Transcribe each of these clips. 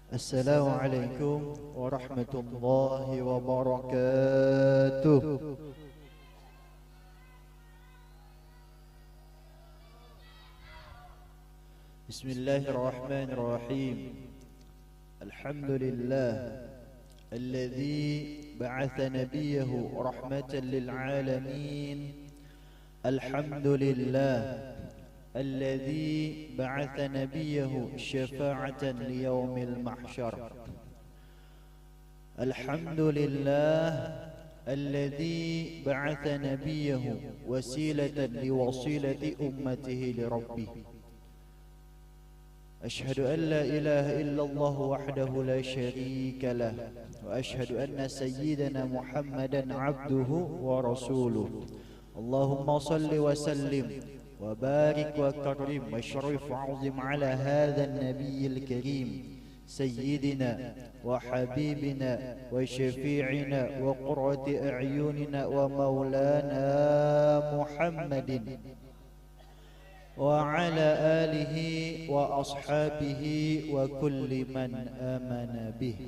Assalamualaikum warahmatullahi wabarakatuh. Bismillahirrahmanirrahim. Alhamdulillah alladzi ba'atha nabiyahu rahmatan lil alamin. Alhamdulillah الذي بعث نبيه شفاعة ليوم المحشر. الحمد لله الذي بعث نبيه وسيلة لوصيلة أمته لربه. أشهد أن لا إله إلا الله وحده لا شريك له، وأشهد أن سيدنا محمدا عبده ورسوله. اللهم صل وسلم وبارك وكرم واشرف وعظم على هذا النبي الكريم سيدنا وحبيبنا وشفيعنا وقرة أعيننا ومولانا محمد وعلى آله وأصحابه وكل من آمن به.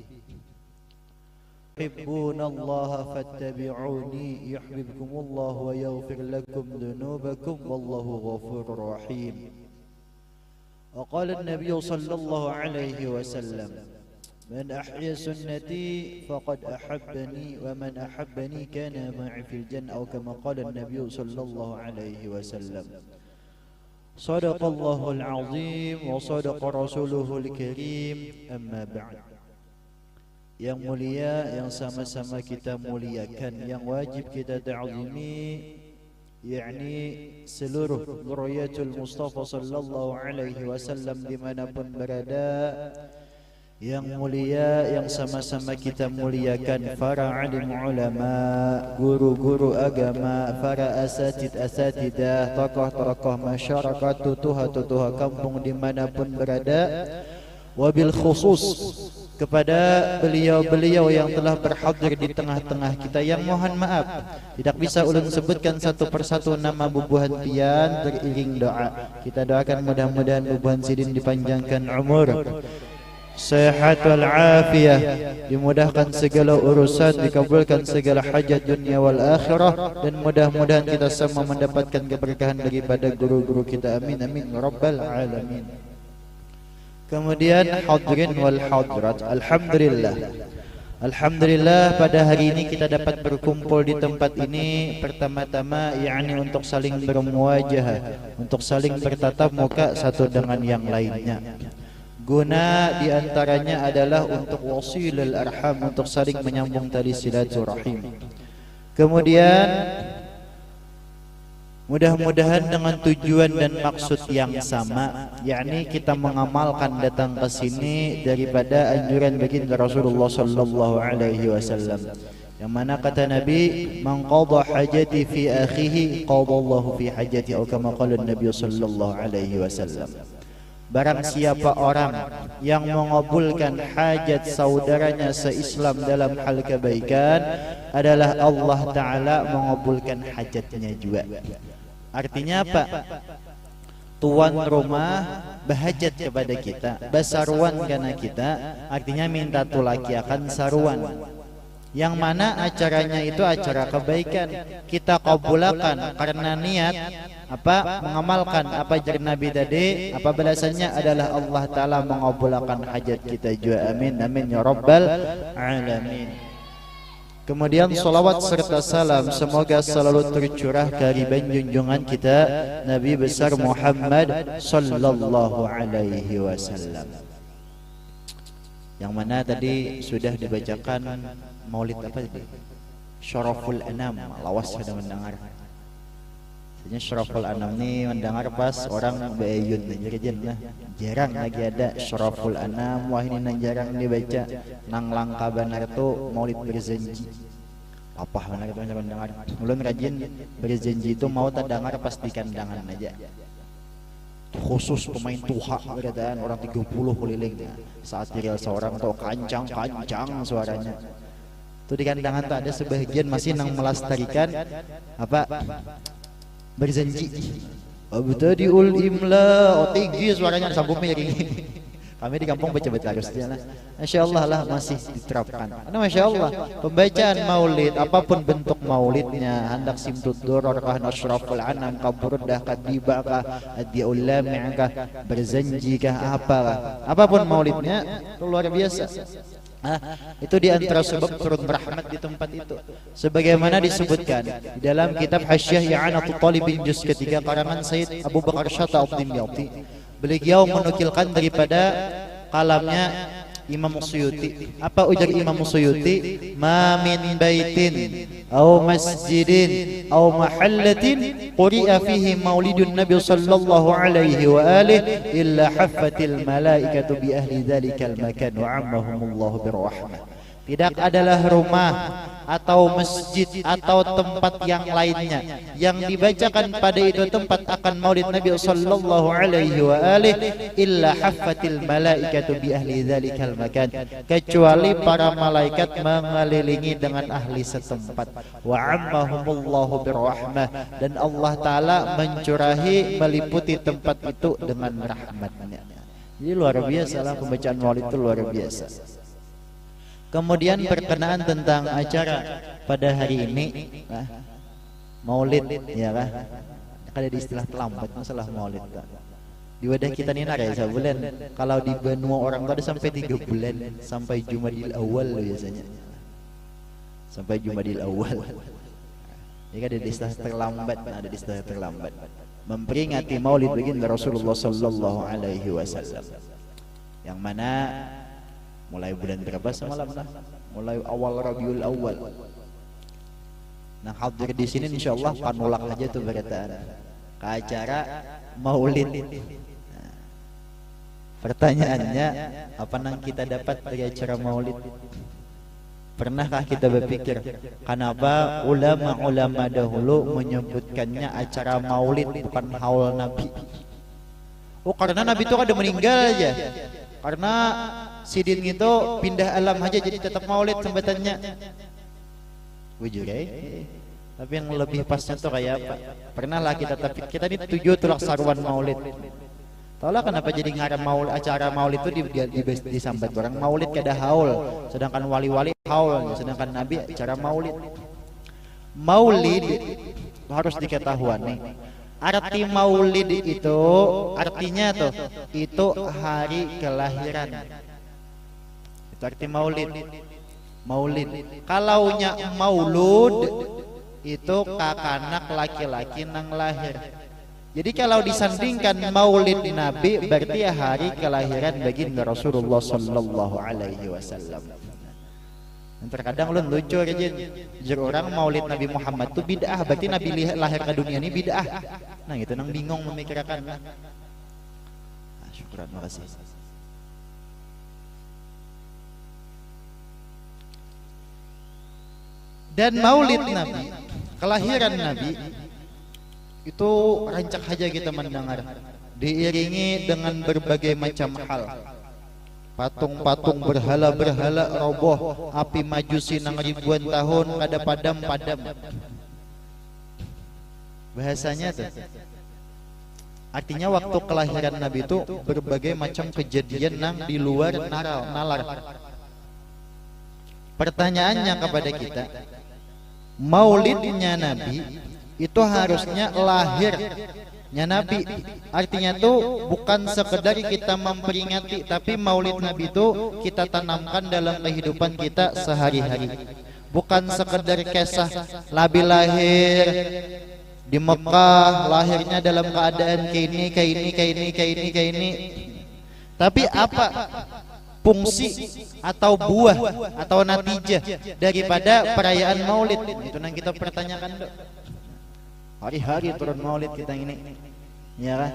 تحبون الله فاتبعوني يحببكم الله ويغفر لكم ذنوبكم والله غفور رحيم. وقال النبي صلى الله عليه وسلم: من أحيا سنتي فقد أحبني ومن أحبني كان معي في الجنة، أو كما قال النبي صلى الله عليه وسلم. صدق الله العظيم وصدق رسوله الكريم. أما بعد. Yang mulia, yang sama-sama kita muliakan, yang wajib kita ta'zimi, yakni seluruh zuriyatul Mustafa sallallahu alaihi wasallam dimanapun berada. Yang mulia, yang sama-sama kita muliakan, para alim ulama, guru-guru agama, para asatidah, tokoh-tokoh masyarakat, tutuha kampung dimanapun berada. Wabil khusus kepada beliau-beliau yang telah berhadir di tengah-tengah kita, yang mohon maaf tidak bisa ulun sebutkan satu persatu nama bubuhan pian, beriring doa. Kita doakan mudah-mudahan bubuhan sidin dipanjangkan umur, sehat wal afiyah, dimudahkan segala urusan, dikabulkan segala hajat dunia wal akhirah, dan mudah-mudahan kita semua mendapatkan keberkahan daripada guru-guru kita. Amin amin ya rabbal alamin. Kemudian hadirin wal hadirat, Alhamdulillah pada hari ini kita dapat berkumpul di tempat ini pertama-tama yakni untuk saling bermuwajahah, untuk saling bertatap muka satu dengan yang lainnya. Guna diantaranya adalah untuk wasilul arham, untuk saling menyambung tali silaturahim. Kemudian mudah-mudahan dengan tujuan dan maksud yang sama, yakni kita mengamalkan datang ke sini daripada anjuran baginda Rasulullah sallallahu alaihi wasallam, yang mana kata Nabi, man qada hajati fi akhihi qadallahu fi hajati, atau kama qala Nabi sallallahu alaihi wasallam. Barang siapa orang yang mengabulkan hajat saudaranya seislam dalam hal kebaikan, adalah Allah Ta'ala mengabulkan hajatnya juga. Artinya apa? Tuan rumah berhajat kepada kita, basaruan karena kita, artinya minta tulaki akan saruan, yang mana acaranya itu acara kebaikan. Kita kabulakan karena niat apa? Mengamalkan apa jar Nabi tadi, apa balasannya adalah Allah Ta'ala mengabulkan hajat kita juga. Amin amin ya rabbal alamin. Kemudian salawat serta salam semoga selalu tercurah kehadiran junjungan kita Nabi besar Muhammad sallallahu alaihi wasallam, yang mana tadi sudah dibacakan maulid apa tadi? Syaraful Anam. Lawas sudah mendengar. Sebenarnya Syaraful Anam ni mendengar pas orang beayun aja lah. Jarang lagi ada Syaraful Anam. Wah ini nang jarang dibaca. Nang langka benar tu maulid berjanji. Apa benar itu yang mendengar? Ulun rajin berjanji itu mau tak dengar pas di kandangan aja. Khusus pemain tuha berdataan orang 30 keliling. Saat tiril seorang tu kancang suaranya. Itu di kandangan tu ada sebagian masih nang melestarikan apa? Berjanji. Abtadiul imla, tinggi suaranya sambung miring. Kami di kampung baca terusnya lah. Masya Allah lah masih diterapkan. Karena Masya Allah pembacaan maulid apapun bentuk maulidnya, hendak simtud duror kah, nasraful anam kah, burdah kah, tiba kah, adiul lami' kah, berzanji kah, apalah, apapun maulidnya luar biasa. Itu di antara sebab turun rahmat di tempat itu. Sebagaimana disebutkan di dalam kitab Hasyiah I'anatul Talibin juz ketiga karangan Sayyid Abu Bakar Syata ad-Dimyati. Beliau menukilkan daripada kalamnya Imam Suyuti. Apa ujar Imam Suyuti? Ma min baitin aw masjidin aw mahallatin quri'a fihi maulidun Nabi sallallahu alaihi wa alihi illa haffatil malaikatu bi ahli dzalikal makan wa ammahumullahu birrahmah. Tidak adalah rumah atau masjid atau tempat yang lainnya yang dibacakan pada itu tempat akan maulid Nabi sallallahu alaihi wa alihi illa haffatil malaikatu bi ahli dzalikal makan, kecuali para malaikat mengelilingi dengan ahli setempat. Wa ammahumullahu birrahmah, dan Allah taala mencurahi meliputi tempat itu dengan rahmatnya. Jadi luar biasa lah pembacaan maulid itu, luar biasa. Kemudian berkenaan tentang acara pada hari ini, maulid, ya kan? Ada di istilah terlambat masalah maulid. Di wadah kita ini ya sebulan. Kalau di benua orang tua ada sampai 3 bulan, sampai Jumadil Awal biasanya. Sampai Jumadil Awal. Ini ada di istilah terlambat, ada di istilah terlambat. Memperingati maulid baginda Rasulullah sallallahu alaihi wasallam. Yang mana mulai bulan berapa semalam lah? Mulai awal Rabiul Awal. Nah, hadir di sini insyaallah panulak aja tuh berataan ke acara maulid. Nah, pertanyaannya, apa yang kita dapat dari acara maulid? Pernahkah kita berpikir kenapa ulama-ulama dahulu menyebutkannya acara maulid bukan haul Nabi? Oh, karena Nabi itu ada meninggal aja. Karena sidin itu pindah alam aja jadi tetap maulid sebutannya. Wujud Tapi yang lebih pasnya tuh kayak apa? Pernahlah kita ini 7 tulak sarwan maulid. Taulah kenapa jadi ngaram maulid, acara maulid itu disambat orang maulid kada haul, sedangkan wali-wali haul, sedangkan Nabi acara maulid. Maulid harus diketahui nih. Arti maulid itu artinya tuh itu hari kelahiran. Itu arti maulid. Maulid. Kalaunya maulud itu kakanak laki-laki nang lahir. Jadi kalau disandingkan maulid Nabi berarti hari kelahiran baginda Rasulullah sallallahu alaihi wasallam. Terkadang lu lucu aja jujur orang maulid Nabi Muhammad tuh bid'ah, berarti Nabi lahir ke dunia ini bid'ah. Nah gitu nang bingung memikirkan. Nah, syukuran, makasih. Dan maulid Nabi, kelahiran Nabi itu rancak aja kita mendengar, diiringi dengan berbagai macam hal. Patung-patung berhala-berhala roboh, api majusi nang ribuan tahun kada padam-padam. Bahasanya tuh artinya waktu kelahiran Nabi itu berbagai macam kejadian nang di luar nalar. Pertanyaannya kepada kita, maulidnya Nabi itu harusnya lahirnya Nabi, artinya tuh bukan sekedar kita memperingati, tapi maulid Nabi itu kita tanamkan dalam kehidupan kita sehari-hari. Bukan sekedar kisah Nabi lahir di Mekah, lahirnya dalam keadaan kayak ini. Tapi apa fungsi atau buah atau natijah daripada perayaan maulid? Itu yang kita pertanyakan. Hari-hari turun maulid kita ini, ya kan?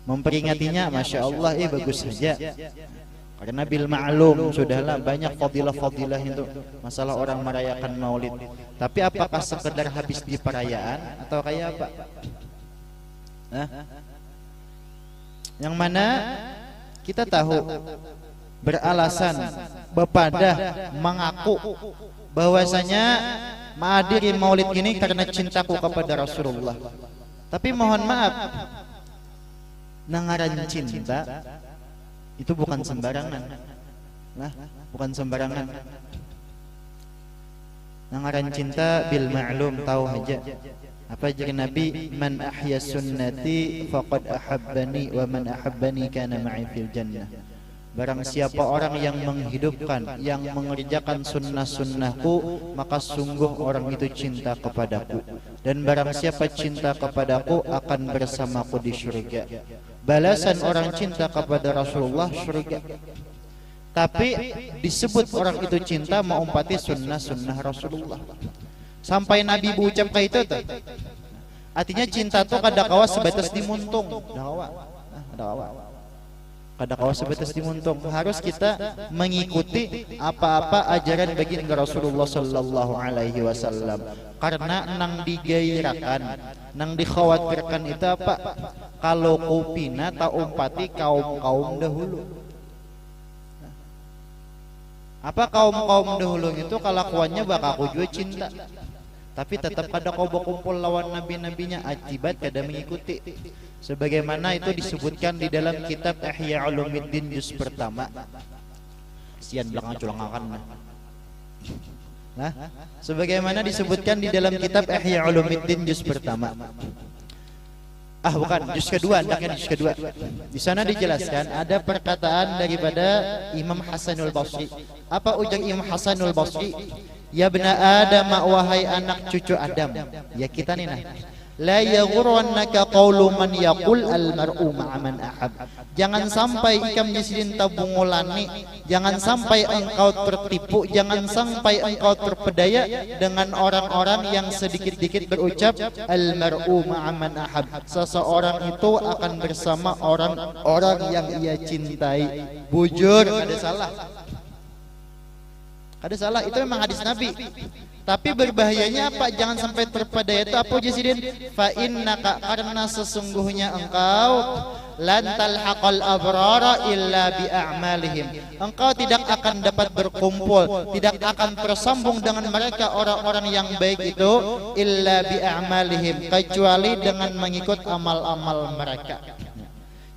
Memperingatinya, masya Allah, bagus saja. Karena bil ma'lum sudahlah banyak fadilah-fadilah itu masalah orang merayakan maulid. Tapi apakah sekedar habis di perayaan atau kayak apa? Yang mana kita tahu beralasan bepada mengaku bahwasanya menghadiri maulid ini karena cintaku kepada Rasulullah. Tapi mohon maaf, nangaran cinta Itu bukan sembarangan. Nah, bukan sembarangan. Ngaran cinta bil ma'lum, tahu aja. Apa ajar Nabi, man ahya sunnati faqad ahabbani wa man ahabbani kana ma'i fil jannah. Barang siapa orang yang menghidupkan, yang mengerjakan sunnah-sunnahku, maka sungguh orang itu cinta kepadaku. Dan barang siapa cinta kepadaku akan bersamaku di surga. Balasan orang cinta kepada Rasulullah surga. Tapi disebut orang itu cinta mengumpati sunnah-sunnah Rasulullah. Sampai Nabi berucap kayak itu tuh. Artinya cinta tuh kadakawa sebatas dimuntung. Kadakawa sebatas dimuntung. Harus kita mengikuti apa-apa ajaran baginda Rasulullah sallallahu alaihi wasallam. Karena nang digairakan, nang dikhawatirkan itu apa? Kalau kupina tak umpati kaum-kaum dahulu. Apa kaum-kaum dahulu itu kelakuannya bakal aku juga cinta, tapi tetap kada kau berkumpul lawan nabi-nabinya, akibat kada mengikuti. Sebagaimana itu disebutkan di dalam kitab Ihya Ulumuddin juz pertama. Sian belakang culangakan. Nah, sebagaimana disebutkan di dalam kitab Ihya Ulumuddin juz pertama. Bukan, juz kedua, hendaknya juz kedua. Di sana dijelaskan ada perkataan daripada Imam Hasanul Basri. Apa ujar Imam Hasanul Basri? Ya bena Adam, wahai anak cucu Adam. Ya kita nih nah. La yaghurrannaka qawlu man yaqul al mar'u ma'a man ahab. Jangan sampai ikam disidin tabungulani, jangan sampai engkau tertipu, jangan sampai engkau terpedaya dengan orang-orang yang sedikit-dikit berucap al mar'u ma'a man ahab. Seseorang itu akan bersama orang-orang yang ia cintai. Bujur, ada salah. Ada salah, itu memang hadis Nabi. Tapi berbahayanya apa? Jangan sampai terpedaya itu apa Jasidin? Fa innaka, karena sesungguhnya engkau lan talhaqal abrara illa bi a'malihim. Engkau tidak akan dapat berkumpul, tidak akan tersambung dengan mereka orang-orang yang baik itu illa bi a'malihim, kecuali dengan mengikut amal-amal mereka.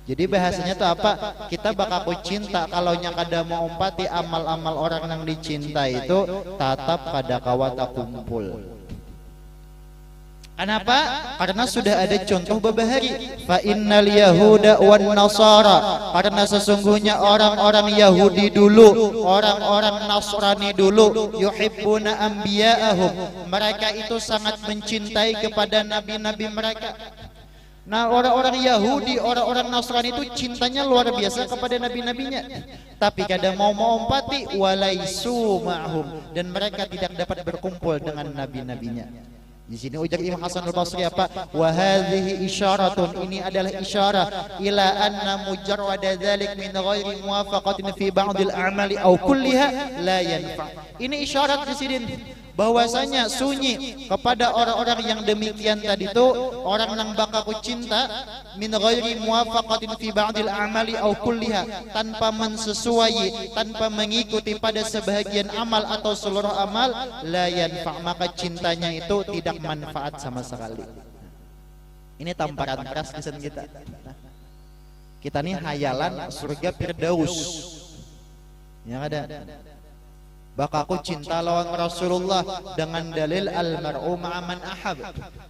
Jadi bahasanya itu apa? Kita bakal cinta kalau nya kada mau umpati amal-amal orang yang dicinta itu tatap kada kawata kumpul. Kenapa? Karena sudah ada contoh babahari. Fa innal yahuda wan nasara, karena sesungguhnya orang-orang Yahudi dulu, orang-orang Nasrani dulu, yuhibbuna anbiya'ahum, mereka itu sangat mencintai kepada nabi-nabi mereka. Nah, orang-orang Yahudi, orang-orang Nasrani itu cintanya luar biasa kepada nabi-nabinya. Tapi kadang mau mengompati walaisu ma'hum, dan mereka tidak dapat berkumpul dengan nabi-nabinya. Di sini ujar Imam Hasan al-Basri apa? Wa hadhihi isyaratun, ini adalah isyarah ila anna mujarrada dzalik min ghairi muwafaqatin fi ba'dil a'mali aw kulliha la yanfa. Ini isyarat di sini bahwasanya sunyi kepada orang-orang yang demikian tadi itu, orang yang bakal cinta min ghairi muwafaqatin fi ba'dil a'mali aw kulliha, tanpa mensesuai, tanpa mengikuti pada sebahagian amal atau seluruh amal, la yanfa, maka cintanya itu tidak manfaat sama sekali. Ini tamparan keras lisan kita. Kita nih hayalan surga Firdaus. Yang ada bakal aku cinta lawan Rasulullah dengan dalil al-mar'u ma'aman ahab.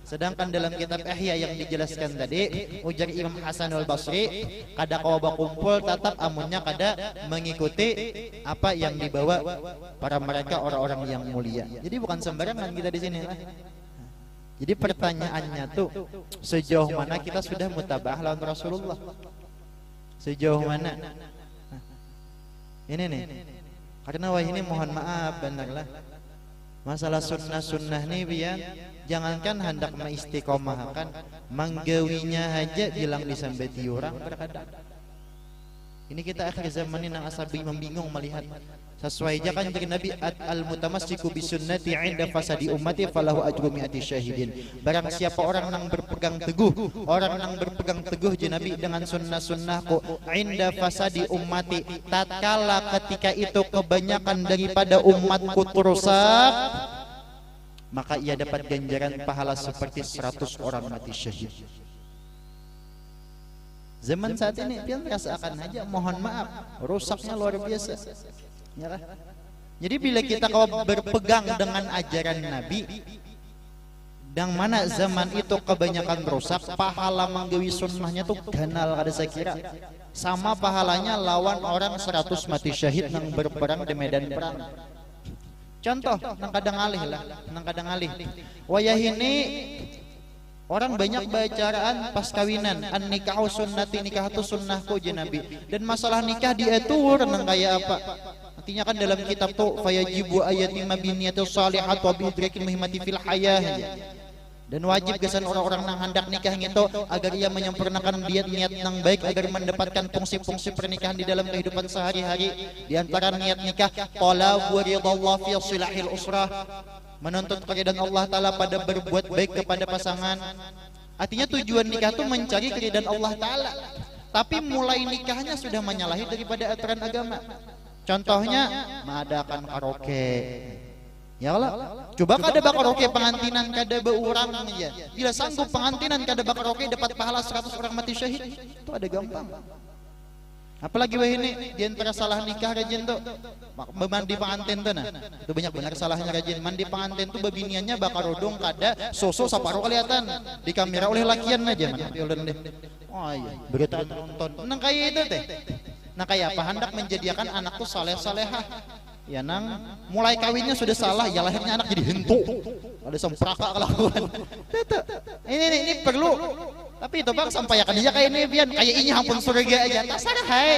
Sedangkan dalam kitab Ihya yang dijelaskan tadi, ujar Imam Hasanul Basri, kada kau berkumpul tatap amunnya kada mengikuti apa yang dibawa para mereka orang-orang yang mulia. Jadi bukan sembarangan kita di sini lah. Jadi pertanyaannya tuh, sejauh mana kita sudah mutabah lawan Rasulullah? Sejauh mana? Ini nih. Karena wah ini mohon maaf benarlah masalah sunnah-sunnah nih biar jangankan hendak mengistiqomahkan, manggawinya aja bilang disambeti orang berkadang. Ini kita akhir zaman ini nang asabi membingung melihat sesuai aja kan dari Nabi al-mutamassiku bisunnati 'inda fasadi ummati falahu ajru mi'ati syahidin. Barang siapa orang yang berpegang teguh, orang yang berpegang teguh je Nabi dengan sunnah-sunnahku 'inda fasadi ummati, tatkala ketika itu kebanyakan daripada umatku rusak, maka ia dapat ganjaran pahala seperti 100 orang mati syahid. Zaman saat ini pian rasakan aja, mohon maaf, rusaknya luar biasa. Ya lah. Jadi bila kita kalau berpegang dengan ajaran Nabi, dan mana zaman itu kebanyakan rusak, pahala manggawi sunnahnya tuh ganal kada saya kira. Sama pahalanya lawan orang 100 mati syahid nang berperang di medan perang. Contoh, nang kadang alih lah, nang kadang alih. Wayah ini orang banyak bacaraan pas kawinan, an nikahu sunnati, nikah itu sunnahku je Nabi. Dan masalah nikah diatur nang kayak apa? Artinya kan dalam kitab tuh fayajibu ayati mabiniyatus salihat wa bidrakin muhimmati fil hayah. Dan wajib kesan orang-orang nang hendak nikah itu agar ia menyempurnakan niat nang baik agar mendapatkan fungsi-fungsi pernikahan di dalam kehidupan sehari-hari. Di antara niat nikah talabu ridallah fi silahil usrah, menuntut keridhaan Allah Ta'ala pada berbuat baik kepada pasangan. Artinya tujuan nikah itu mencari keridhaan Allah Ta'ala, tapi mulai nikahnya sudah menyalahi daripada aturan agama. Contohnya mengadakan karaoke. Ya Allah, coba kada karaoke pengantinan kada beurang aja. Bila sanggup pengantinan kada karaoke dapat pahala 100 orang mati syahid, itu ada gampang. Apalagi wah ini di antara salah nikah rajin tuh mandi pengantin tuh nah. Itu banyak benar salahnya rajin. Mandi pengantin tuh babiniannya bakar rodong kada soso saparuh kelihatan di kamera oleh lakian aja mana. Oh iya, berita nonton. Nang kayak itu teh. Nah kayak apa hendak menjadikan anak tuh saleh-salehah. Ya nang mulai kawinnya sudah salah, ya lahirnya anak jadi hentu. Ada sempraka kelakuan. Ini perlu. Tapi itu bang sampaikan aja kayak ini pian, kayak ini ampun surga aja. Tasarah hai.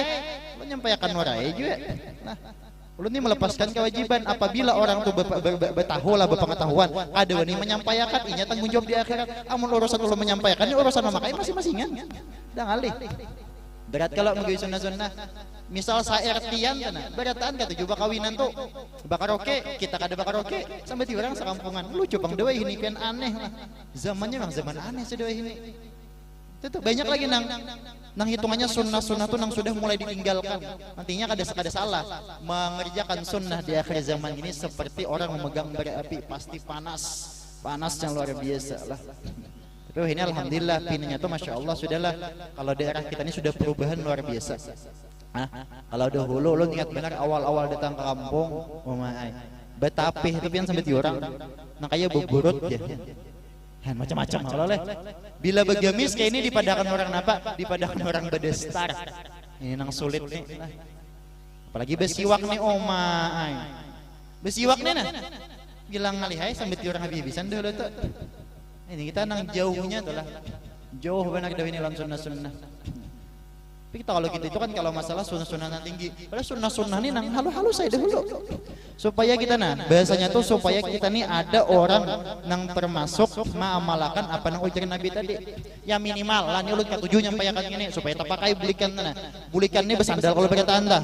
Lo nyampaikan warai juga. Nah, ulun ini melepaskan kewajiban apabila orang tuh bertahu lah berpengetahuan, ada wani menyampaikan, inya tanggung jawab di akhirat. Amun urusan ulun menyampaikan, ini urusan memakai masing-masingan. Dan alih. Berat kalau menggawi sunnah-sunnah. Misal saertian kana, beratan kata juga kawinan tuh bakar oke, kita kada bakar oke, sampai di orang sekampungan. Lucu bang dewa ini pian aneh lah. Zamannya memang zaman aneh sedewa ini. Itu banyak lagi nang hitungannya sunnah-sunnah tuh nang sudah mulai ditinggalkan. Nantinya kada salah mengerjakan sunnah di akhir zaman ini seperti orang memegang bara api, pasti panas yang luar biasa lah. Tapi ini alhamdulillah pinanya tuh masya Allah sudahlah. Kalau daerah kita ini sudah perubahan luar biasa. Kalau dahulu lo ingat benar awal-awal datang ke kampung, betapih itu pian sampai diorang, nang kayak beburut ya. Macam-macam oleh. Bila begamis kayak ini dipadakan orang apa? Dipadakan orang bedestar. Ini nang sulit nih. Apalagi besiwak nih omai. Besiwak nih nah. Bilang ngalihai sampai diorang habisan dulu tuh. Ini kita nang jauhnya tuh lah. Jauh benar dari ini langsung sunnah. Tapi kita kalau gitu itu kan kalau masalah sunnah-sunnah tinggi. Padahal sunnah-sunnah ini nang halus-halus saya dahulu. Supaya kita bahasanya tuh supaya kita nih ada orang nang termasuk mengamalkan apa nang ujaran Nabi tadi. Ya minimal lah nih ulun katujuh nyampaikan ini supaya terpakai bulikan bulikan ini bersandal kalau berkata anda.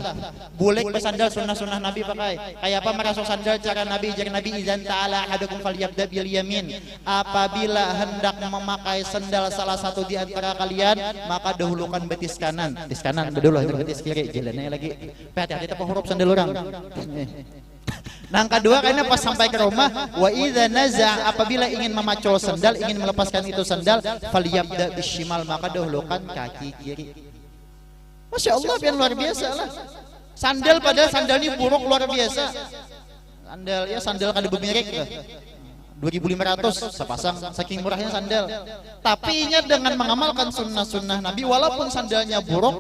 Bulik bersandal sunnah-sunnah Nabi pakai. Kayak apa merasuk sandal cara Nabi ujaran Nabi izan ta'ala ahadukum falyabda bil yamin. Apabila hendak memakai sandal salah satu di antara kalian maka dahulukan betis kanan. Betis kanan dulu betis kiri jalannya lagi. Hati-hati tepat huruf sandal orang. Nang kedua karena pas sampai ke rumah wa idza naza apabila ingin memacul sandal ingin melepaskan itu sandal falyabda bishimal maka dahulukan kaki kiri. Masya Allah biar luar biasa lah. Sandal padahal sandal ini buruk luar biasa. Sandal kada bemerek lah. 2.500 sepasang saking murahnya sandal. Tapi inya dengan mengamalkan sunnah-sunnah Nabi walaupun sandalnya buruk,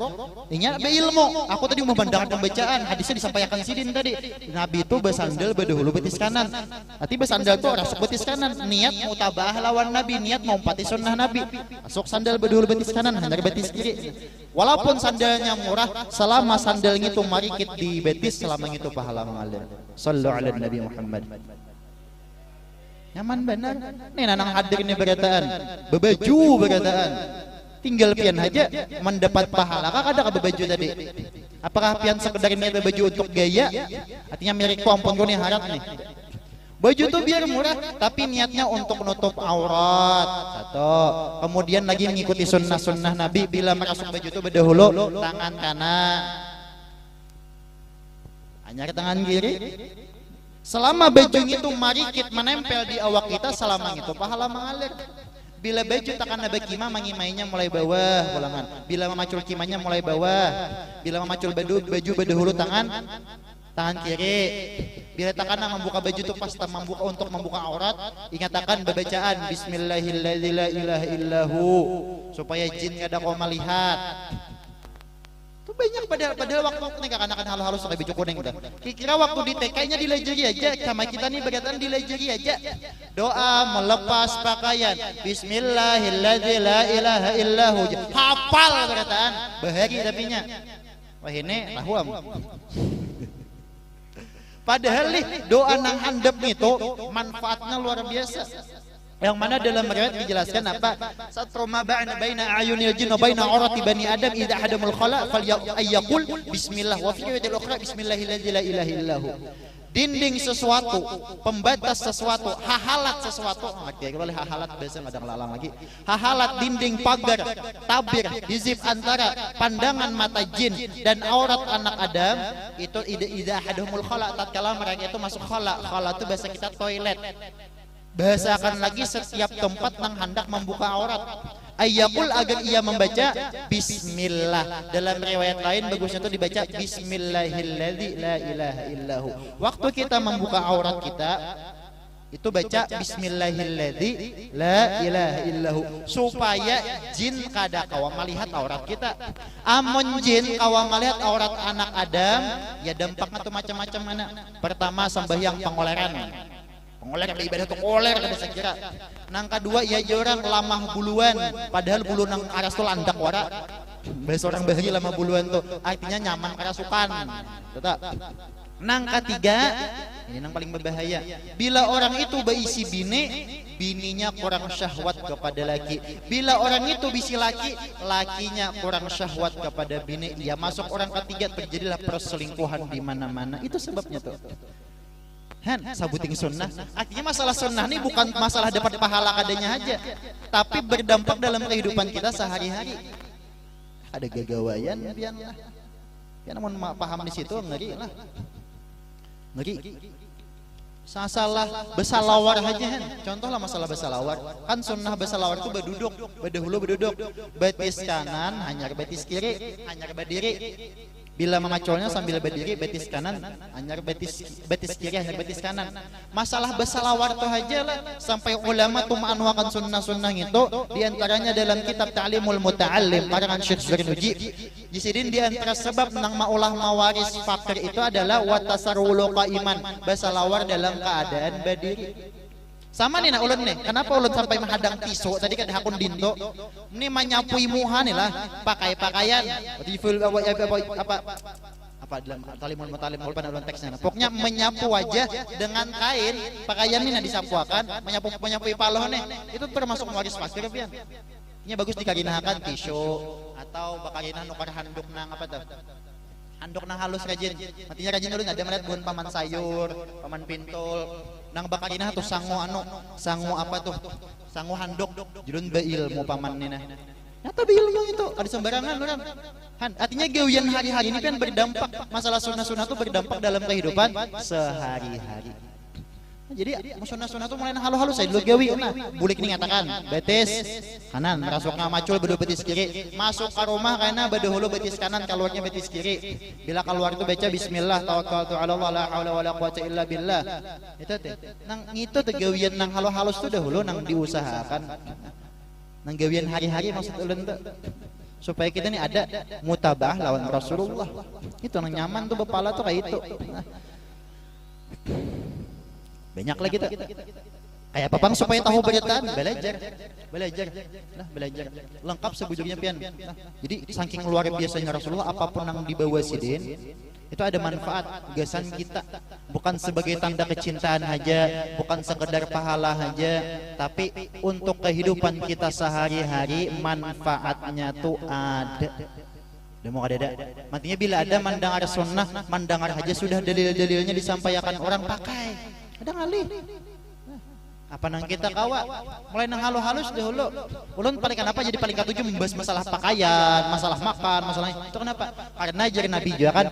inya beilmu. Aku tadi memandangkan pembacaan hadisnya disampaikan sidin tadi. Nabi itu bersandal berdahulu betis kanan. Nanti bersandal itu rasuk betis kanan. Niat mau tabah lawan Nabi, niat mau pati sunnah Nabi. Masuk sandal berdahulu betis kanan, hendak betis kiri. Walaupun sandalnya murah, selama sandalnya itu marikit di betis, selama itu pahala mengalir. Sallallahu alaihi Nabi Muhammad. Nyaman benar. Nih nanang hadir ini berataan, bebaju berataan. Tinggal pian aja mendapat pahala. Kak ada bebaju tadi. Apakah pian sekedar ini bebaju untuk gaya? Artinya milikku ampun kau nih harap nih. Baju tuh biar murah, tapi niatnya untuk menutup aurat. Satu. Kemudian lagi mengikuti sunnah-sunnah Nabi. Bila merasuk baju itu berdahulu tangan kanan, hanya ke tangan kiri. Selama baju itu marikit menempel di awak kita selama itu pahala mengalir. Bila baju takana bakima mangimainya mulai bawah ulangan. Bila memacul kimanya mulai bawah. Bila memacul baju badahulu tangan kiri. Bila takana membuka baju itu pas membuka untuk membuka aurat, ingatkan bacaan Bismillahirrahmanirrahim la ilaha illahu supaya jin kada kau melihat. Itu banyak padahal waktu nih anak-anak halus kayak baju kuning udah. Kira waktu di TK-nya dilajari aja, sama kita nih berkaitan dilajari aja. Doa melepas pakaian. Bismillahirrahmanirrahim la ilaha illahu. Hafal perkataan, bahari tapi nya. Wah ini lahuam. Padahal nih doa nang handap itu manfaatnya luar biasa. Yang mana dalam riwayat dijelaskan apa? Satroma baina ayunil jin wa baina aurati bani adam idza hadamul khala falyaqul bismillah wa fi riwayatil ukhra bismillahirrahmanirrahim la ilaha illahu. Dinding sesuatu, pembatas sesuatu, hahalat sesuatu. Kalau hahalat biasa kadang lalang lagi. Hahalat dinding pagar, tabir, hizib antara pandangan mata jin dan aurat anak Adam itu idza hadamul khala tatkala mereka itu masuk khala. Khala itu bahasa kita toilet. Bahasakan lagi setiap tempat nang hendak membuka aurat. Ayyakul agar ia membaca Bismillah. Dalam riwayat lain bagusnya itu dibaca Bismillahirrahmanirrahim la ilaha illahu. Waktu kita membuka aurat kita itu baca Bismillahirrahmanirrahim la ilaha illahu supaya jin kada kawa melihat aurat kita. Amun jin kawa melihat aurat anak Adam ya dampaknya tuh macam-macam mana. Pertama sembahyang pengoleran. Pengoler ada ibadah tuh koler kada sekira. Nang kedua ya orang lamah buluan padahal bulu nang aras tuh landak wara. Bahasa orang bahari lamah buluan tuh artinya nyaman kerasukan. Tetap. Nang ketiga ini nang paling berbahaya. Bila orang itu berisi bininya kurang syahwat kepada laki. Bila orang itu bisi laki, lakinya kurang syahwat kepada bini. Ya masuk orang ketiga terjadilah perselingkuhan di mana-mana. Itu sebabnya tuh. Sabuting sunnah. Artinya masalah sunnah ini bukan masalah dapat pahala kadanya aja, tapi berdampak dalam kehidupan kita sehari-hari. Ada gagawayan pian lah. Ya namun paham di situ ngeri lah. Ngeri. Salah besalawar aja contohlah masalah besalawar. Kan sunnah besalawar itu berduduk, berdahulu berduduk. Betis kanan, hanyar betis kiri, hanyar berdiri. Bila memaculnya sambil berdiri betis kanan, hanyar betis kiri, hanyar betis kanan. Masalah besalawar tuh aja lah sampai ulama tuh menganuakan sunnah-sunnah itu diantaranya dalam kitab Ta'limul Muta'allim karangan Syekh Zarnuji. Di sini diantara sebab nang maulah mawaris fakir itu adalah watasarwulu qaiman, besalawar dalam keadaan berdiri. Sama nih nak ulun nih, kenapa ulun sampai menghadang pisau tadi kan hakun dinto ini menyapui muha nih lah pakai pakaian apa dalam Ta'limul Muta'allim ulun ulun teksnya pokoknya menyapu wajah dengan kain pakaian ini nak disapuakan menyapui paloh nih itu termasuk waris fakir pian. Ini bagus dikaginahkan tisu atau bakaginah nukar handuk nang apa tuh handuk nang halus rajin artinya rajin ulun ada melihat bukan paman sayur paman pintul nang bakaginah tuh sangu apa tuh sangu handuk judun beilmu paman nina nyata beilmu itu ada sembarangan orang artinya gawian hari-hari ini kan berdampak masalah sunnah-sunnah tuh berdampak dalam kehidupan sehari-hari. Jadi sunnah-sunnah tuh mulai halus-halus saya dulu gawi nah bulik nih ngatakan betis kanan rasukna macul bedu betis kiri masuk ke rumah karena bedahulu betis kanan keluarnya betis kiri bila keluar itu baca bismillah tawakkaltu ala Allah la haula wala quwata illa billah itu teh nang itu teh gawian nang halus-halus tuh dahulu nang diusahakan nang gawian hari-hari maksud ulun tuh supaya kita nih ada mutabah lawan Rasulullah itu nang nyaman tuh bepala tuh kayak itu banyak lagi tuh kayak papang supaya tahu belajar lengkap sebujurnya pian jadi saking luar biasanya Rasulullah apapun yang dibawa sidin itu ada manfaat gasan kita bukan sebagai tanda kecintaan aja bukan sekedar pahala aja tapi untuk kehidupan kita sehari-hari manfaatnya tuh ada. Demo ada. Matinya bila ada mendengar sunnah, mendengar aja sudah dalil-dalilnya disampaikan orang pakai. Ada ngalih. Apa nang kita kawa? Mulai nang halus-halus dahulu. Ulun paling kenapa jadi paling ketujuh membahas masalah pakaian, masalah makan, masalah itu kenapa? Karena ajar Nabi juga kan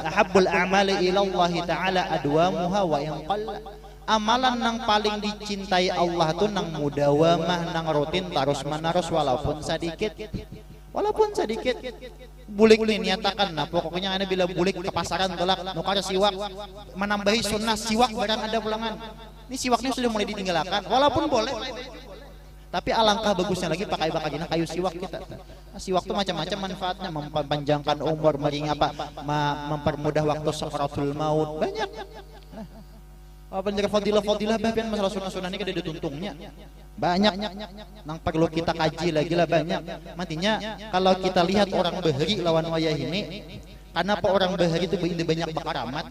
ahabbul a'mali ila Allah taala adwamuha wa in qalla. amalan nang paling dicintai Allah tuh nang mudawamah, nang rutin terus menerus walaupun sedikit. Walaupun sedikit. Bulik nih nyatakan, nah pokoknya anda bila bulik ke pasaran tolak nukar siwak, menambahi sunnah siwak barang ada pulangan. Ini siwaknya sudah mulai ditinggalkan, walaupun boleh. Tapi alangkah bagusnya lagi pakai bakajina kayu siwak kita. Nah, siwak itu macam-macam manfaatnya, mempanjangkan umur, mempermudah waktu sakaratul maut, banyak. Nah, apa penjara fadilah-fadilah bagian masalah sunnah-sunnah ini kada dituntungnya. Banyak nang perlu kita kaji lagi lah banyak. Matinya kalau kita lihat orang bahari lawan wayah ini, kenapa orang bahari itu banyak bakaramat?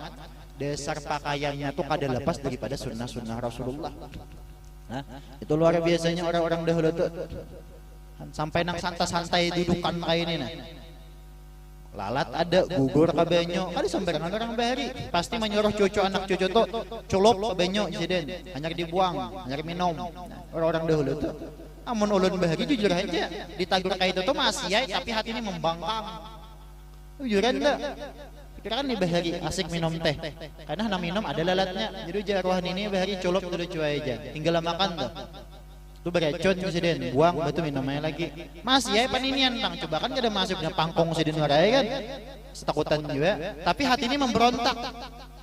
Dasar pakaiannya tuh kada lepas daripada sunnah-sunnah Rasulullah. Nah, itu luar biasanya orang-orang dahulu tuh sampai nang santai-santai dudukan kayak ini nah. Lalat ada, gugur kabenyo, kali sembarangan orang bahari pasti menyuruh cucu anak cucu tuh culop kabenyo insiden, hanya dibuang, hanya minum. Orang-orang dahulu tuh amun ulun bahari jujur aja ditagur kayak itu tuh masih ya, tapi hati ini membangkang. Jujuran dah. Kita kan nih bahari asik minum teh, karena hana minum ada lalatnya. Jadi jaruhan ini bahari culop dulu cuy aja, tinggal makan tuh. Tuh beracun insiden, buang batu minumnya lagi. Masih ya paninian tang, coba kan kada masuk na pangkong insiden warai kan, setakutan juga. Tapi hati ini memberontak.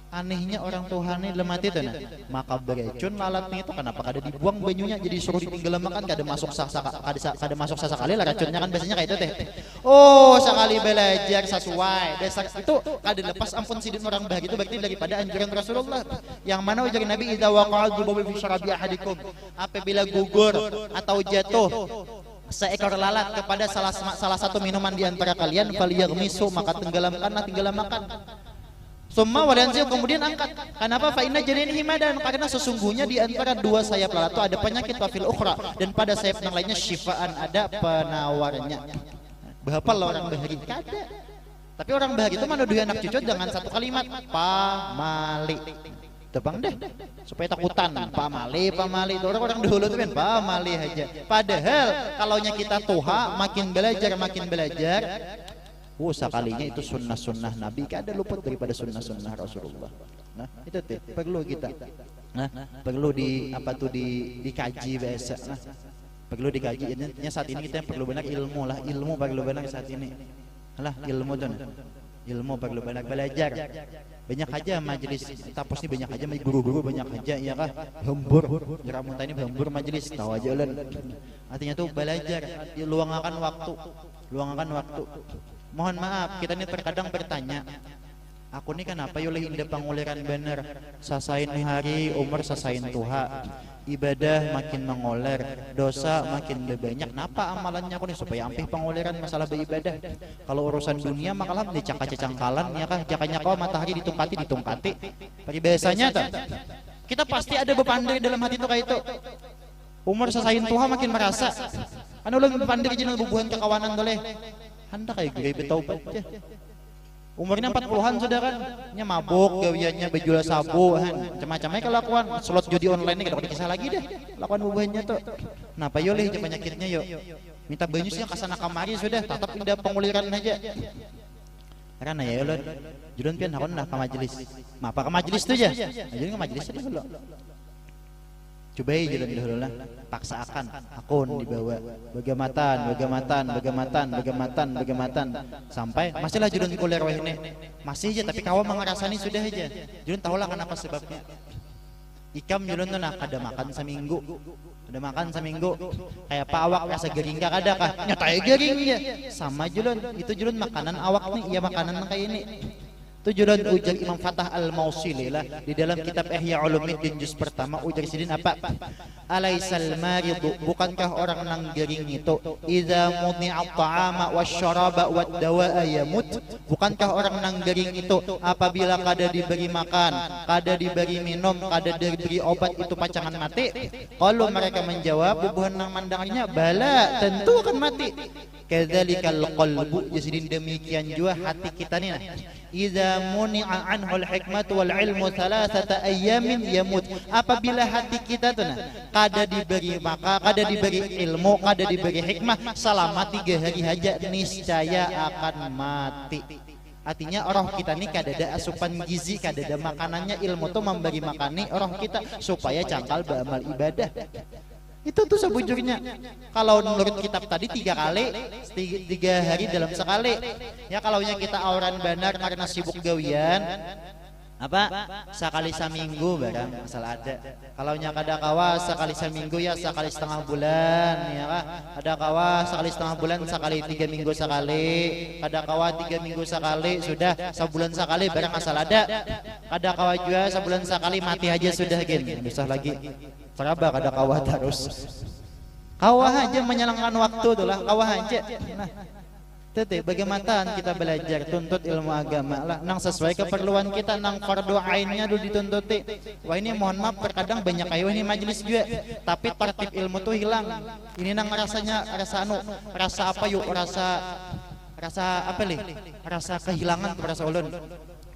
Anehnya orang Tuhan ini lemah itu nah, maka beracun lalatnya itu kenapa kada dibuang banyunya jadi suruh ditinggal makan, kada masuk kada masuk sekali lah racunnya kan biasanya kayak itu teh. Oh sekali belajar sesuai dasar itu kada lepas ampun sidin orang bahagia itu berarti daripada anjuran Rasulullah yang mana ujar Nabi idza waqa'al dhubabu fi syarabi ahadikum, apabila gugur atau jatuh seekor lalat kepada salah satu minuman di antara kalian falyaghmisu, maka tenggelamkan. Summa walanzil, kemudian angkat. Kenapa? Fa inna janinihi madan, karena sesungguhnya di antara dua sayap lalat itu ada penyakit, wafil ukhra, dan pada sayap yang lainnya syifaan, ada penawarnya. Berapa orang bahari? Kada. Tapi orang bahari itu menuduhi anak cucu dengan satu kalimat, pamali. Tebang deh supaya takutan, pamali itu orang dahulu tuh kan pamali aja. Padahal kalaunya kita tuha makin belajar sekalinya itu sunnah-sunnah Nabi kada luput daripada sunnah-sunnah Rasulullah. Nah, itu tuh perlu kita. Nah, perlu dikaji biasa. Nah, perlu dikaji. Intinya saat ini kita yang perlu benar ilmu perlu benar saat ini. Ilmu tuh. Ilmu perlu banyak belajar. Banyak aja majelis tapos ini, banyak aja guru-guru, banyak aja ya kah hembur jeramuta ini hembur majelis tahu aja ulen. Artinya tuh belajar, luangkan waktu. Mohon maaf, kita ini terkadang bertanya, aku ini kenapa yoleh indah panguliran bener, sasain hari umur sasain tuha, ibadah makin mengoler, dosa makin banyak. Napa amalannya aku nih supaya ampih panguliran masalah beribadah. Kalau urusan dunia makalah dicangka-cangkalan ya kah, jakanya kau matahari ditungkati. Biasanya tuh kita pasti ada bepandai dalam hati tuh kayak itu. Umur sasain tuha makin merasa, kan ulang bepandai jenis bubuhan kekawanan boleh. Anda kayak gue betaubat ya. Umurnya 40-an sudah kan, nya mabuk, gawiannya bejula sabu, macam-macamnya kelakuan, slot judi online ini kada kisah lagi deh, lakukan bubuhannya tuh. Kenapa yo leh penyakitnya yo? Minta banyusnya kasana kamari sudah, tetap indah penguliran aja. Karena ya ulun, judun pian hakon dah ke majelis. Mapa ke majelis tuh aja. Jadi ke majelis aja dulu. Cobai jalan dahulu lah, paksakan akun dibawa begamatan sampai masihlah judun kuliah wah ini masih aja, tapi kawan mengerasani sudah aja judun tahulah kenapa sebabnya. Ikam judun tuh nak ada makan seminggu kayak apa awak rasa gering kah kada kah nyata gering ya sama judun itu judun makanan awak nih, ya makanan kayak ini. Tujuan ujar Imam Fatah Al-Mausili lah di dalam kitab Ihya Ulumuddin juz pertama ujar sidin apa? Alaisal maridu, bukankah orang nang gering itu idza mudni'a ta'ama wasyaraba wad-dawa'a yamut? Bukankah orang nang gering itu apabila kada diberi makan, kada diberi minum, kada diberi obat itu pacangan mati? Kalau mereka menjawab bubuhan nang mandangannya bala, tentu akan mati. Kadzalikal qalbu, jadi demikian juga hati kita nih. Idza muni'a anhul hikmatu wal ilmu thalathata ayyamin yamut. Apabila hati kita tuh kada diberi maka, kada diberi ilmu, kada diberi hikmah selama 3 hari saja niscaya akan mati. Artinya roh kita nih kadada asupan gizi, kadada makanannya, ilmu tuh memberi makani roh kita supaya cangkal beramal ibadah. Itu tuh sebujurnya. Kalau menurut kitab tadi 3 kali, 3 hari dalam sekali. Ya kalaunya kita auran benar karena sibuk gawian, apa sekali seminggu barang asal ada. Kalau kada kawa sekali seminggu ya sekali setengah bulan ya kah. Ada kawa sekali setengah bulan sekali 3 minggu sekali. Kada kawa 3 minggu sekali sudah sebulan sekali barang asal ada. Kada kawa juga sebulan sekali mati aja sudah gin. Bisa lagi. Seraba kada kawa terus. Kawa aja menyalahkan waktu tuh lah kawa aja. Nah, tete bagaimana kita belajar tuntut ilmu agama lah nang sesuai keperluan kita nang fardu ainnya dulu dituntuti. Wah ini mohon maaf terkadang banyak ayo ini majelis juga tapi tertib ilmu tuh hilang. Ini nang rasanya rasa apa yuk rasa apa lih rasa kehilangan tuh rasa ulun.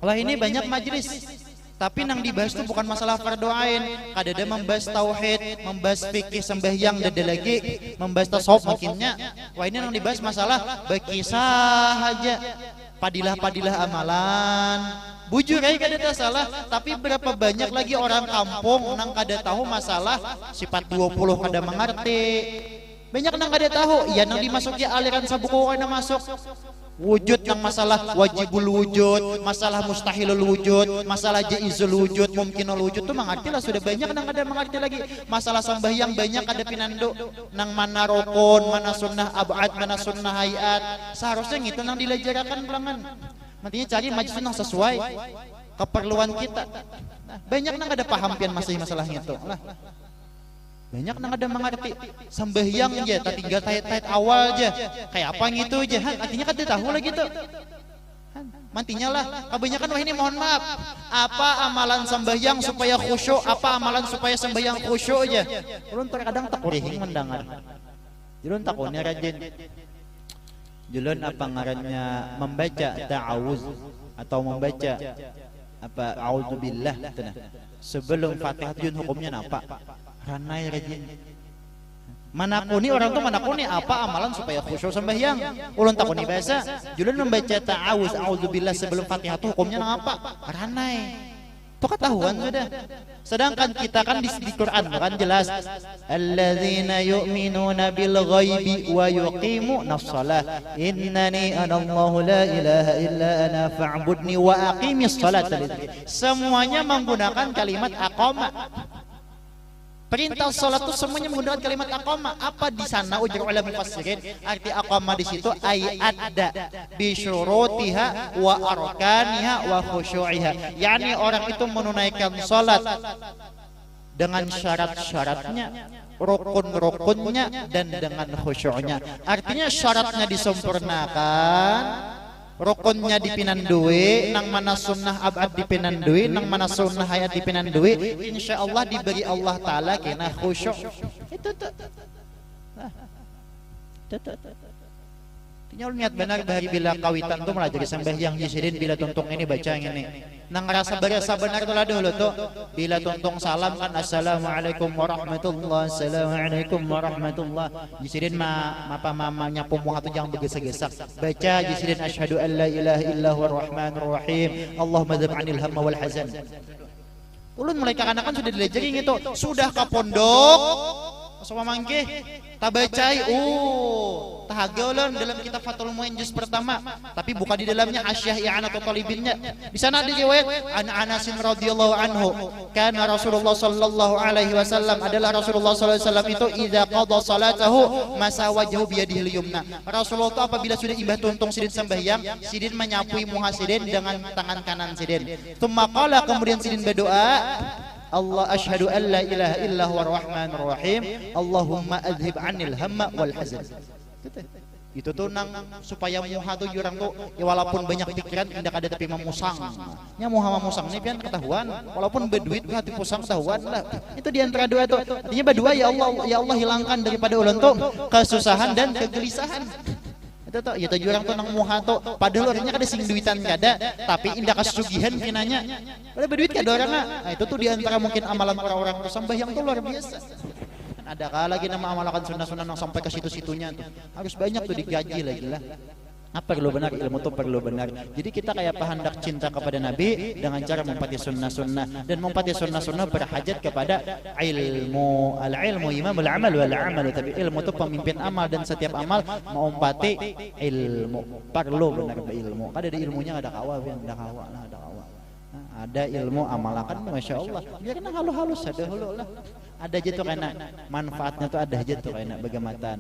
Wah ini banyak majelis tapi nang dibahas itu bukan masalah fardu ain, kadada membahas tauhid, membahas fikih sembahyang, dada lagi membahas tasawuf mungkinnya. Wah ini nang dibahas masalah berkisah aja, padilah-padilah amalan. Bujur aja kada salah, tapi berapa banyak lagi orang kampung nang kada tahu masalah sifat 20 kada mengerti. Banyak nang kada tahu, ya nang dimasuki aliran sabuku kada masuk. Wujud yang masalah wajibul wujud, masalah mustahilul wujud, masalah jaizul wujud, mungkinul wujud tuh mengerti lah sudah banyak nang ada mengerti lagi. Masalah sembahyang banyak ada pinando nang mana rukun, mana sunnah abad, mana sunnah hayat. Seharusnya gitu nang dilajarakan pelangan. Nantinya cari majelis nang sesuai keperluan kita. Nah, banyak nang ada paham pian masalah itu. Lah. Banyak nang ada mengerti sembahyang aja, tak tinggal tayat awal aja, kayak apa gitu aja, artinya kan dia tahu lah gitu. Mantinya lah, kebanyakan wah ini mohon maaf, apa amalan sembahyang supaya khusyuk, apa amalan supaya sembahyang khusyuk aja. Ulun terkadang tak kurihing mendengar, julun takutnya rajin, julun apa ngarannya membaca ta'awuz atau membaca apa a'udzubillah sebelum Fatihah itu hukumnya apa? Ranai rajin. Manakuni orang tuh manakuni apa amalan supaya khusyuk sembahyang. Ulun takuni bahasa. Julun membaca ta'awuz a'udzubillah sebelum Fatihah itu hukumnya apa? Ranai. Itu ketahuan sudah. Sedangkan kita kan di Quran kan jelas alladzina yu'minuna bil ghaibi wa yuqimunas shalah innani anallahu la ilaha illa ana fa'budni wa aqimis shalat. Semuanya menggunakan kalimat aqama. Perintah salat itu semuanya menggunakan kalimat aqama. Apa di sana ujar ulama mufassirin? Arti aqama di situ ay adda bi syurutiha wa arkaniha wa khusyu'iha. Yani orang itu menunaikan salat dengan syarat-syaratnya, rukun-rukunnya dan dengan khusyuknya. Artinya syaratnya disempurnakan, rukunnya dipinandui, nang mana sunnah abad dipinandui, nang mana sunnah hayat dipinandui, insya Allah diberi Allah Ta'ala kena khusyuk. Itu tuh. Artinya niat benar bahari bila kawitan tuh melajari sembahyang jisidin bila tuntung ini baca yang ini. Nang rasa berasa benar tuh lah dulu tuh. Bila tuntung salam kan assalamualaikum warahmatullah, assalamualaikum warahmatullah. Jisidin apa mamanya pemuha tuh jangan bergesak-gesak. Baca jisidin asyhadu an la ilaha illallah warrahmanir rahim. Allahumma dzab 'anil hamma wal hazan. Ulun mulai kanak-kanak sudah dilajari gitu. Sudah ke pondok. Sama mangke tabacai tahaga ulun dalam kitab Fathul Muin juz pertama, tapi bukan di dalamnya Asyah i'anatu talibinnya. Di sana ada riwayat an Anasin radhiyallahu anhu, kana Rasulullah sallallahu alaihi wasallam adalah Rasulullah sallallahu alaihi wasallam itu idza qada salatahu masa wajhahu bi yadihi al-yumna. Rasulullah itu apabila sudah imbah tuntung sidin sembahyang, sidin menyapui muha sidin dengan tangan kanan sidin. Tsumma qala kemudian sidin berdoa Allah asyhadu an la ilaha illa huwa rahmanir rahim Allahumma adhib 'anil hamma wal hazan. Itu tuh nang supaya muha tuh jurang tuh ya walaupun banyak pikiran tidak ada tapi memusang. Nya muha memusang ini pian ketahuan walaupun berduit hati pusang ketahuan lah. Itu di antara doa tuh. Artinya berdoa ya Allah hilangkan daripada ulun tuh kesusahan dan kegelisahan. Itu tuh ya jurang tuh nang muha tuh padahal orangnya kada sing duitan kada tapi indah kasugihan kinanya. Ada berduit kada orang. Nah, itu tuh di antara mungkin amalan orang-orang sembahyang tuh luar biasa. Ada kala lagi nama amalkan sunnah-sunnah yang sampai ke situ-situnya tuh. Harus banyak tuh digaji lagi lah. Perlu benar, ilmu itu perlu benar. Jadi kita kayak hendak cinta kepada Nabi dengan cara mempati sunnah-sunnah, dan mempati sunnah-sunnah berhajat kepada ilmu. Al-ilmu imamul amal wal amal, tapi ilmu itu pemimpin amal, dan setiap amal mempati ilmu. Perlu benar ilmu. Ada di ilmunya ada kawa, ada kawa, ada kawa. Ada ilmu amalakan, masya Allah. Biar kena halus-halus ada hulu lah. Ada aja tuh karena manfaatnya tuh ada aja tuh karena bagaimana.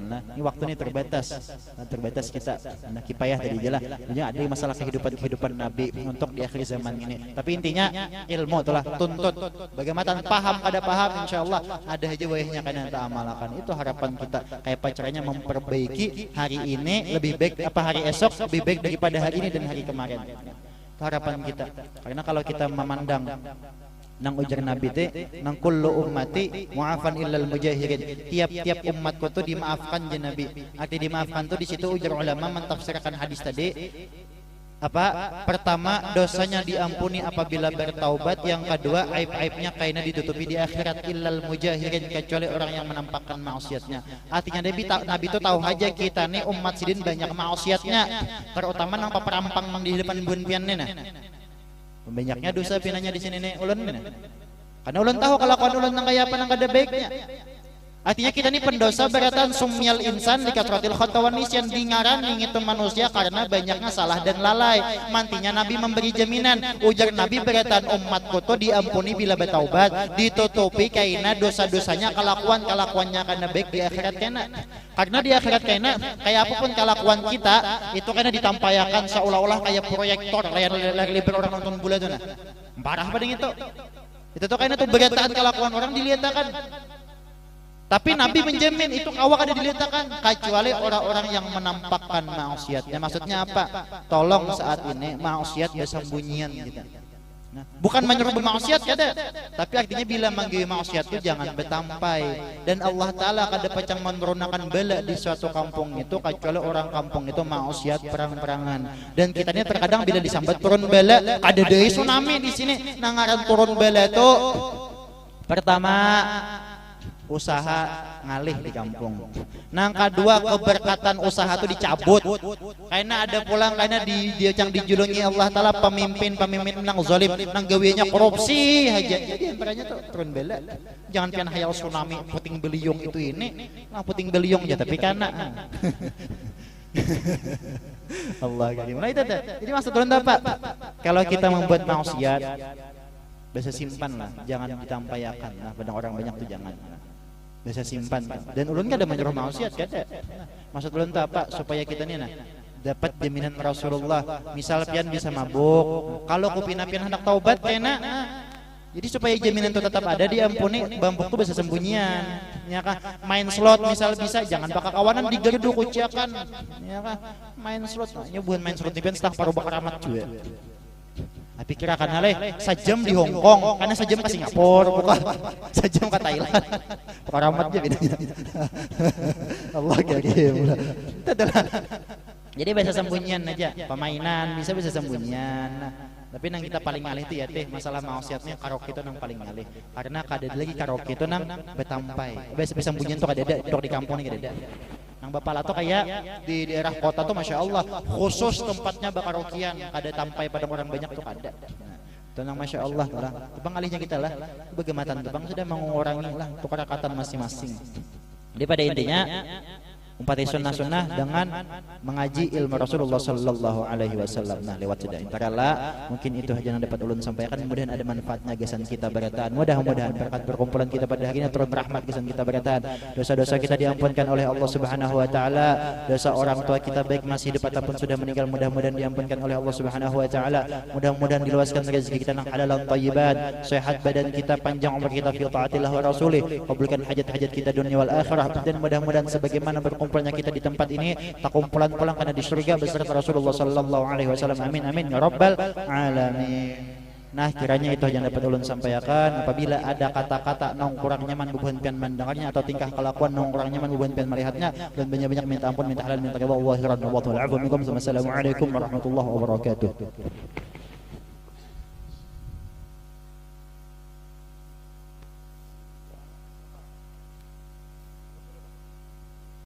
Nah, ini waktu ini terbatas kita. Nah, kipayah tadi jelas. Ada masalah kehidupan Nabi untuk di akhir zaman ini. Tapi intinya ilmu itulah tuntut. Bagaimana paham ada paham, insya Allah ada aja wayahnya karena kita amalkan. Itu harapan kita. Kayak caranya memperbaiki hari ini lebih baik hari esok lebih baik daripada hari ini dan hari kemarin. Itu harapan kita. Karena kalau kita memandang nang ujar Nabi teh nang kullu ummati mu'afan illal mujahirin, tiap-tiap umatku tuh dimaafkan je Nabi. Arti dimaafkan tuh di situ ujar ulama mentafsirkan hadis tadi pertama dosanya diampuni apabila bertaubat, yang kedua aib-aibnya kaina ditutupi di akhirat, illal mujahirin kecuali orang yang menampakkan maksiatnya. Artinya Nabi itu tahu aja kita nih umat sidin banyak maksiatnya, terutama nang paparampang mang di depan bunpian nih nah. Banyaknya dosa pinanya di sini nih ulun nih. Karena ulun tahu kelakuan ulun nang kaya apa nang kada baiknya. Artinya kita ini pendosa beratan sumyal insan dikatratil khata wan nisyan, dingaran itu manusia karena banyaknya salah dan lalai. Mantinya Nabi memberi jaminan, ujar Nabi beratan umatku tuh diampuni bila bertaubat, ditutupi kaina dosa-dosanya kelakuannya karena baik di akhirat kena. Karena di akhirat kena kayak apapun kelakuan kita itu kena ditampayakan seolah-olah kayak proyektor layar lebar orang nonton bola tuh nah. Parah pada itu. Itu tuh kena tuh berataan kelakuan orang dilihatkan. Tapi Nabi menjamin itu kawak ada dilihatkan kecuali orang-orang yang menampakkan maksiatnya. Maksudnya apa? Tolong saat ini maksiat ya sembunyian gitu. Nah, bukan menyuruh bermaksiat kada, tapi artinya bila manggil maksiat itu jangan bertampai. Dan Allah Ta'ala kada pacang menurunkan bala di suatu kampung itu kecuali orang kampung itu maksiat perang-perangan. Dan kita ini terkadang bila disambat turun bala, kada dari tsunami di sini. Nangaran turun bala itu pertama usaha ngalih di kampung. Nang kedua keberkatan usaha itu dicabut. Karena ada pulang karena dia yang dijulungi Allah Ta'ala pemimpin nang zalim, nang gawinya korupsi aja. Jadi antaranya tuh turun bela. Jangan pian hayal tsunami puting beliung itu ini. Nah puting beliung aja tapi karena Allah karim. Nah itu. Jadi maksud turun apa? Kalau kita membuat maksiat bisa simpan lah, jangan ditampayakan. Nah pada orang banyak tuh jangan. Bisa simpan. Dan ulun kan ada menyuruh maksiat kada. Maksud ulun tuh apa? Supaya kita nih dapat jaminan Rasulullah. Misal pian bisa mabuk, kalau kupina-pian hendak taubat kena. Jadi supaya jaminan itu tetap ada, diampuni, bambuk tuh bisa sembunyian. Ya kah? Main slot misal bisa, jangan bakal kawanan digerdu kuciakan. Ya kah? Main slot, nya bukan main slot pian staf paruh bakar amat juga. Tapi kirakan haleh sajam di Hong Kong, karena sajam ke Singapura, bukan sajam ke Thailand. Paramat aja bedanya. Allah karim. Jadi bisa sembunyian aja, pemainan bisa sembunyian. Nah, tapi nang kita paling ngalih itu ya teh masalah maksiatnya karaoke itu nang paling ngalih. Karena kada lagi karaoke itu nang betampai. Bisa sembunyian tuh kada ada, dok di kampung ini kada ada. Nang bapak lato kayak di daerah kota tuh masya Allah khusus tempatnya bakarokian, ada tampai pada orang banyak tuh kada. Tenang masya Allah lah. Tebang alihnya kita lah. Bagaimana tebang sudah mengurangi lah keperakatan masing-masing. Jadi pada intinya umpati sunnah-sunnah dengan mengaji ilmu Rasulullah Sallallahu Alaihi Wasallam. Nah lewat sudah intakallah mungkin itu saja yang dapat ulun sampaikan. Kemudian ada manfaatnya gesan kita beratan. Mudah-mudahan berkat perkumpulan kita pada hari ini turun rahmat gesan kita beratan. Dosa-dosa kita diampunkan oleh Allah Subhanahu Wa Taala. Dosa orang tua kita baik masih hidup ataupun sudah meninggal mudah-mudahan diampunkan oleh Allah Subhanahu Wa Taala. Mudah-mudahan diluaskan rezeki kita nang halalan thayyiban, sehat badan kita, panjang umur kita fi taatillah wa rasulih. Kabulkan hajat-hajat kita dunia wal akhirah, dan mudah-mudahan sebagaimana berkumpulnya kita di tempat ini tak kumpulan pulang karena di surga beserta Rasulullah Sallallahu Alaihi Wasallam. Amin amin ya rabbal alamin. Nah kiranya itu yang dapat ulun sampaikan. Apabila ada kata-kata nong kurang nyaman bubuhan pian mendengarnya atau tingkah kelakuan nong kurang nyaman bubuhan pian melihatnya, dan banyak-banyak minta ampun, minta halal, minta ridha Allah. Wassalamualaikum warahmatullahi wabarakatuh.